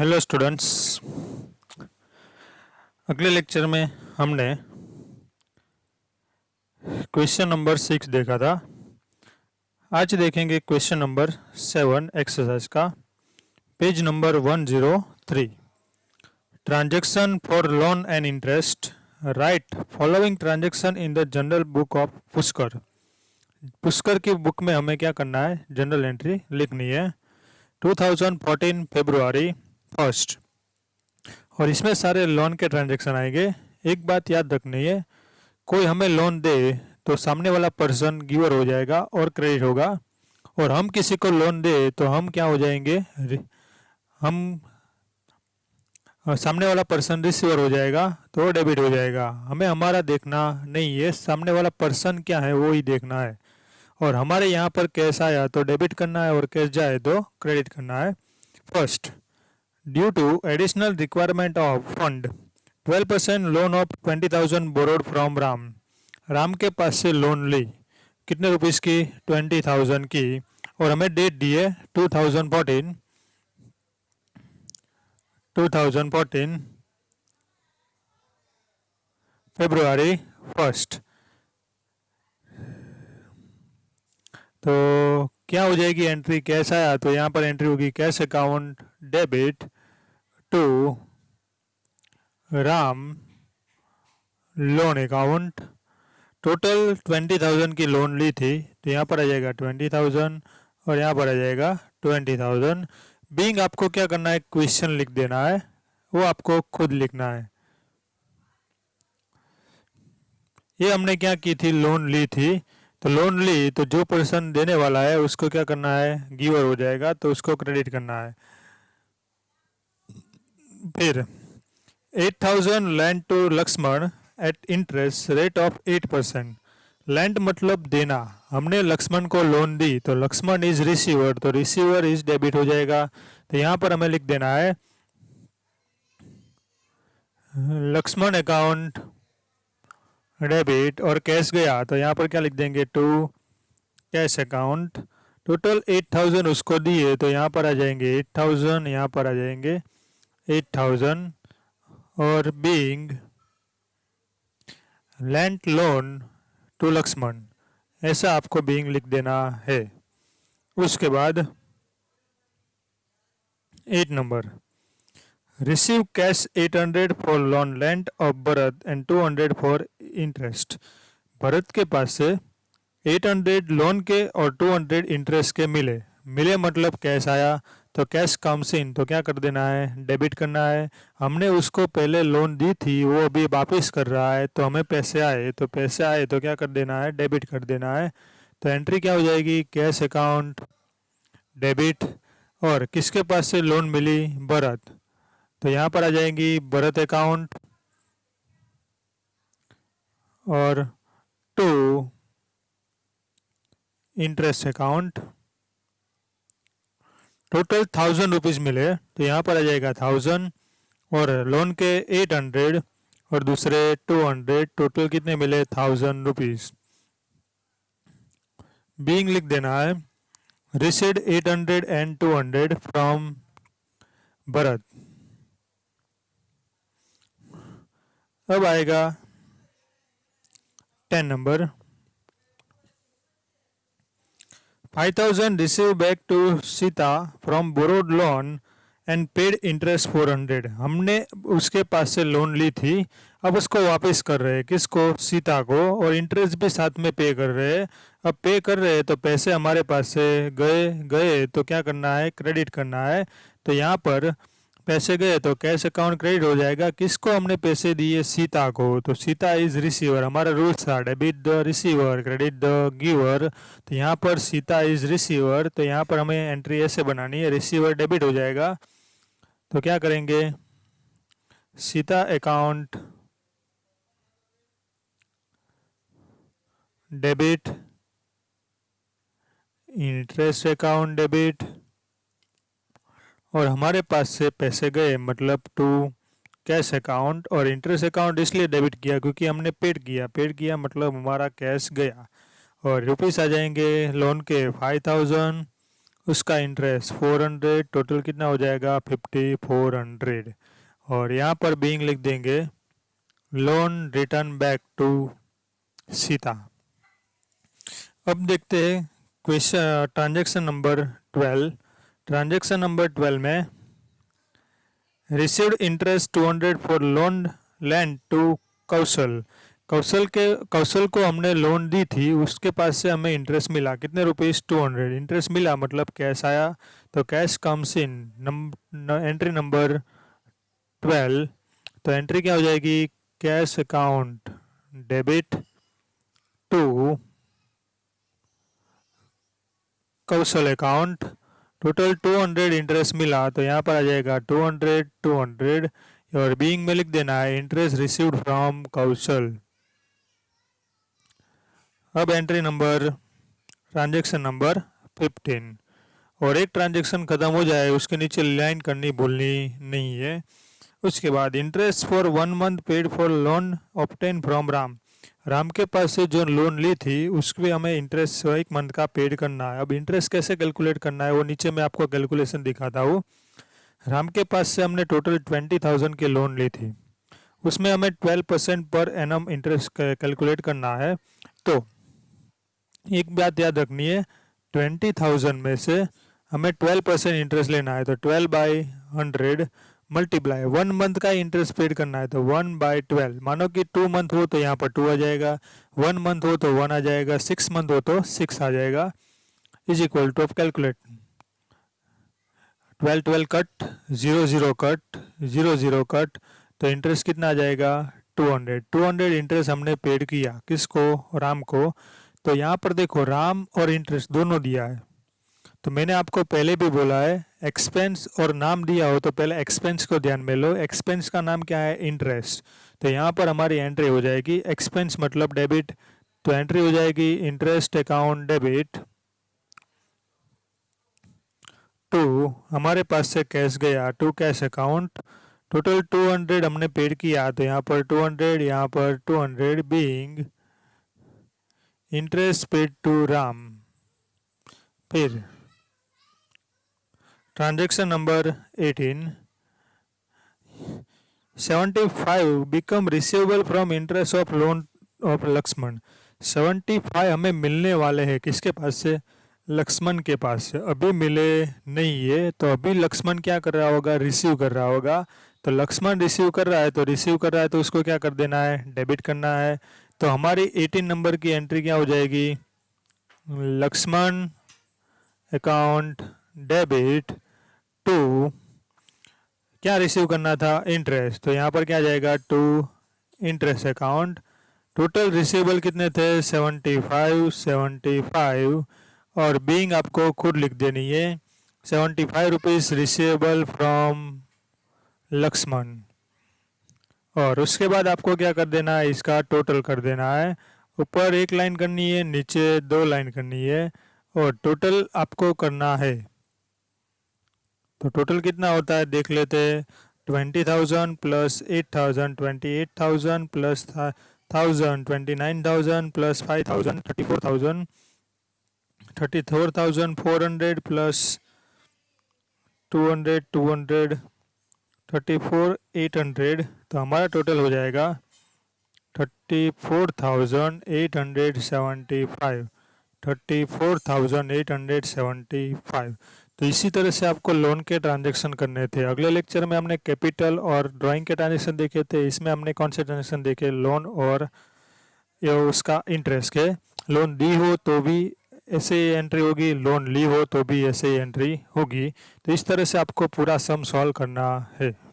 Hello students. अगले lecture में हमने क्वेश्चन नंबर 6 देखा था। आज देखेंगे क्वेश्चन नंबर 7 एक्सरसाइज का, page number 103। Transaction for loan and interest, right following transaction in the general book of Pushkar. Pushkar की बुक में हमें क्या करना है, जनरल एंट्री लिखनी है। 2014 फरवरी 1 और इसमें सारे लोन के ट्रांजैक्शन आएंगे। एक बात याद रखनी है, कोई हमें लोन दे तो सामने वाला पर्सन गिवर हो जाएगा और क्रेडिट होगा, और हम किसी को लोन दे तो हम क्या हो जाएंगे, हम सामने वाला पर्सन रिसीवर हो जाएगा तो डेबिट हो जाएगा। हमें हमारा देखना नहीं है, सामने वाला पर्सन क्या है वो ही देखना है। और हमारे यहाँ पर कैश आया तो डेबिट करना है और कैश जाए तो क्रेडिट करना है। First, due to additional requirement of fund 12% loan of 20,000 borrowed from Ram. Ram के पास से लोन ली, कितने रुपीस की, 20,000 की, और हमें डेट दी है 2014 फरवरी 1। तो क्या हो जाएगी एंट्री, कैश आया तो यहाँ पर एंट्री होगी cash account debit to Ram loan account. Total 20,000 की लोन ली थी तो यहाँ पर आ जाएगा 20,000 और यहाँ पर आ जाएगा 20,000। बीइंग आपको क्या करना है, क्वेश्चन लिख देना है, वो आपको खुद लिखना है। ये हमने क्या की थी, लोन ली थी, तो लोन ली तो जो पर्सन देने वाला है उसको क्या करना है, गिवर हो जाएगा तो उसको क्रेडिट करना है। फिर 8,000 lend to Lakshman at interest rate of 8%। Lend मतलब देना, हमने लक्ष्मण को लोन दी तो लक्ष्मण इज रिसीवर, तो रिसीवर इज डेबिट हो जाएगा। तो यहाँ पर हमें लिख देना है लक्ष्मण अकाउंट डेबिट, और कैश गया तो यहाँ पर क्या लिख देंगे, टू कैश अकाउंट। टोटल 8,000 उसको दिए तो यहाँ पर आ जाएंगे 8,000, यहाँ पर आ जाएंगे 8,000, और being lend loan to Lakshman, ऐसा आपको बीइंग लिख देना है। उसके बाद 8 number, receive cash 800 for loan lend of Bharat and 200 for interest. Bharat के पास से 800 लोन के और 200 इंटरेस्ट के मिले मतलब कैश आया, तो कैश कम्स इन तो क्या कर देना है, डेबिट करना है। हमने उसको पहले लोन दी थी, वो अभी वापस कर रहा है तो हमें पैसे आए तो क्या कर देना है, डेबिट कर देना है। तो एंट्री क्या हो जाएगी, कैश अकाउंट डेबिट, और किसके पास से लोन मिली, भरत, तो यहाँ पर आ जाएंगी भरत अकाउंट, और to interest account. Total 1,000 rupees मिले तो यहाँ पर आ जाएगा 1,000, और लोन के 800 और दूसरे 200, टोटल कितने मिले, 1,000 रुपीज। बीइंग लिख देना है रिसीव्ड 800 एंड 200 फ्रॉम भरत। अब आएगा 10 number, 5,000 receive back to Sita from borrowed loan and paid interest 400। हमने उसके पास से लोन ली थी, अब उसको वापस कर रहे हैं, किसको, सीता को, और इंटरेस्ट भी साथ में पे कर रहे हैं। अब पे कर रहे हैं तो पैसे हमारे पास से गए तो क्या करना है, क्रेडिट करना है। तो यहाँ पर पैसे गए तो कैश अकाउंट क्रेडिट हो जाएगा। किसको हमने पैसे दिए, सीता को, तो सीता इज रिसीवर, हमारा रूल्स था debit the receiver credit the giver. तो यहाँ पर सीता इज रिसीवर, तो यहाँ पर हमें एंट्री ऐसे बनानी है, रिसीवर डेबिट हो जाएगा तो क्या करेंगे, Sita account debit interest account debit, और हमारे पास से पैसे गए मतलब टू कैश अकाउंट, और इंटरेस्ट अकाउंट इसलिए डेबिट किया क्योंकि हमने पेड किया मतलब हमारा कैश गया। और रुपीस आ जाएंगे लोन के 5,000, उसका इंटरेस्ट 400, टोटल कितना हो जाएगा 5400। और यहाँ पर बीइंग लिख देंगे loan return back to Sita. अब देखते हैं question transaction number 12। Transaction number 12 में received interest 200 for loan lend to Kaushal. Kaushal को हमने लोन दी थी, उसके पास से हमें इंटरेस्ट मिला कितने रुपीस 200। इंटरेस्ट मिला मतलब कैश आया, तो cash comes in entry number 12। तो एंट्री क्या हो जाएगी, cash account debit to Kaushal account. Total 200 interest मिला, तो यहाँ पर आ जाएगा 200 और बीइंग में लिख देना है इंटरेस्ट रिसीव्ड फ्रॉम कौशल। अब एंट्री नंबर ट्रांजैक्शन नंबर 15। और एक ट्रांजैक्शन खत्म हो जाए उसके नीचे लाइन करनी भूलनी नहीं है। उसके बाद interest for 1 month paid for loan obtain from Ram. Ram के पास से जो लोन ली थी उसके हमें इंटरेस्ट 1 मंथ का पेड करना है। अब इंटरेस्ट कैसे कैलकुलेट करना है वो नीचे मैं आपको कैलकुलेशन दिखाता हूँ। राम के पास से हमने टोटल 20,000 की लोन ली थी, उसमें हमें 12% पर एनम इंटरेस्ट कैलकुलेट करना है। तो एक बात याद रखनी है, 20,000 में से हमें 12% इंटरेस्ट लेना है, तो 12/100 मल्टीप्लाई 1 मंथ का इंटरेस्ट पेड करना है, तो 1/12। मानो कि 2 मंथ हो तो यहाँ पर 2 आ जाएगा, 1 मंथ हो तो 1 आ जाएगा, 6 मंथ हो तो 6 आ जाएगा। Is equal to, calculate 12 cut 0 cut 0 cut, तो इंटरेस्ट कितना आ जाएगा 200 इंटरेस्ट हमने पेड किया किसको, राम को। तो यहाँ पर देखो राम और इंटरेस्ट दोनों दिया है, तो मैंने आपको पहले भी बोला है एक्सपेंस और नाम दिया हो तो पहले एक्सपेंस को ध्यान में लो। एक्सपेंस का नाम क्या है, इंटरेस्ट। तो यहाँ पर हमारी एंट्री हो जाएगी एक्सपेंस मतलब डेबिट, तो एंट्री हो जाएगी इंटरेस्ट अकाउंट डेबिट टू, हमारे पास से कैश गया टू कैश अकाउंट। टोटल 200 हमने पेड किया, तो यहाँ पर 200, यहाँ पर 200 being interest paid to Ram. फिर transaction number 18, 75 become receivable from interest of loan of Lakshman. 75 हमें मिलने वाले हैं किसके पास से, लक्ष्मण के पास से। अभी मिले नहीं है, तो अभी लक्ष्मण क्या कर रहा होगा, रिसीव कर रहा होगा। तो लक्ष्मण रिसीव कर रहा है, तो उसको क्या कर देना है, डेबिट करना है। तो हमारी 18 नंबर की एंट्री क्या हो जाएगी, लक्ष्मण अकाउंट डेबिट टू, क्या रिसीव करना था, इंटरेस्ट। तो यहाँ पर क्या जाएगा to interest account. Total receivable कितने थे 75 और बीइंग आपको खुद लिख देनी है 75 रुपीज रिसीवेबल फ्रॉम लक्ष्मण। और उसके बाद आपको क्या कर देना है, इसका टोटल कर देना है। ऊपर 1 लाइन करनी है, नीचे 2 लाइन करनी है, और टोटल आपको करना है। तो टोटल कितना होता है देख लेते हैं, 20,000 प्लस 8,000 28,000 प्लस 1,000 29,000 प्लस 5,000 34,400 प्लस 200 34,800। तो हमारा टोटल हो जाएगा 34,875 34,875। तो इसी तरह से आपको लोन के ट्रांजैक्शन करने थे। अगले लेक्चर में हमने कैपिटल और ड्राइंग के ट्रांजैक्शन देखे थे। इसमें हमने कौन से ट्रांजैक्शन देखे, लोन और ये उसका इंटरेस्ट के। लोन दी हो तो भी ऐसे ही एंट्री होगी, लोन ली हो तो भी ऐसे ही एंट्री होगी। तो इस तरह से आपको पूरा सम सॉल्व करना है।